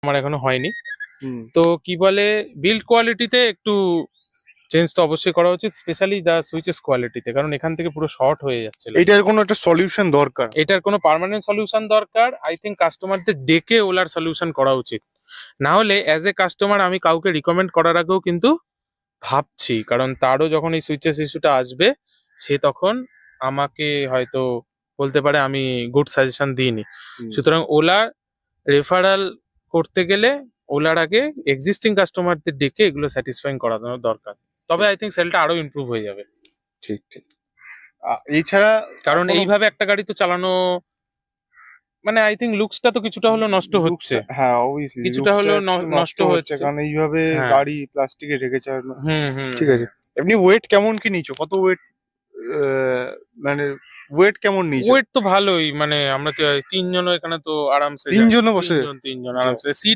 আমার এখনো হয়নি। হুম। তো কি বলে, বিল্ড কোয়ালিটিতে একটু চেঞ্জ তো অবশ্যই করা উচিত, স্পেশালি দা সুইচেস কোয়ালিটিতে, কারণ এখান থেকে পুরো শর্ট হয়ে যাচ্ছে light। এটার কোনো একটা সলিউশন দরকার। এটার কোনো পার্মানেন্ট সলিউশন দরকার। আই থিঙ্ক কাস্টমারদের ডেকে ওলার সলিউশন করা উচিত। না হলে অ্যাজ এ কাস্টমার আমি কাউকে রিকমেন্ড করার আগেও কিন্তু ভাবছি, কারণ তারও যখন এই সুইচেস ইস্যুটা আসবে, সে তখন আমাকে হয়তো বলতে পারে আমি গুড সাজেশন দিইনি। হুম। সুতরাং ওলা রেফারাল করতে গেলে ওলার আগে এক্সিস্টিং কাস্টমারদের ডেকে এগুলো স্যাটিসফাইং করানো দরকার। তবে আই থিঙ্ক সেলটা আরো ইমপ্রুভ হয়ে যাবে। ঠিক ঠিক। এছাড়া কারণ কোনো এইভাবে একটা গাড়ি তো চালানো, মানে আই থিঙ্ক লুকসটা তো কিছুটা হলো নষ্ট হচ্ছে। হ্যাঁ অবভিয়াসলি কিছুটা লুকসটা হলেও একটু নষ্ট নষ্ট হচ্ছে, হচ্ছে। কারণ এইভাবে হ্যাঁ। গাড়ি প্লাস্টিকে ঢেকেছে। হুম হুম ঠিক হুম। আছে। এমনি ওয়েট কেমন কি নিয়েছো, কত ওয়েট, মানে ওয়েট কেমন নিয়েছো? ওয়েট তো ভালোই, মানে আমরা তো তিনজনও এখানে তো আরামসে যায়। তিনজনও বসে? তিনজন আরামসে। সিট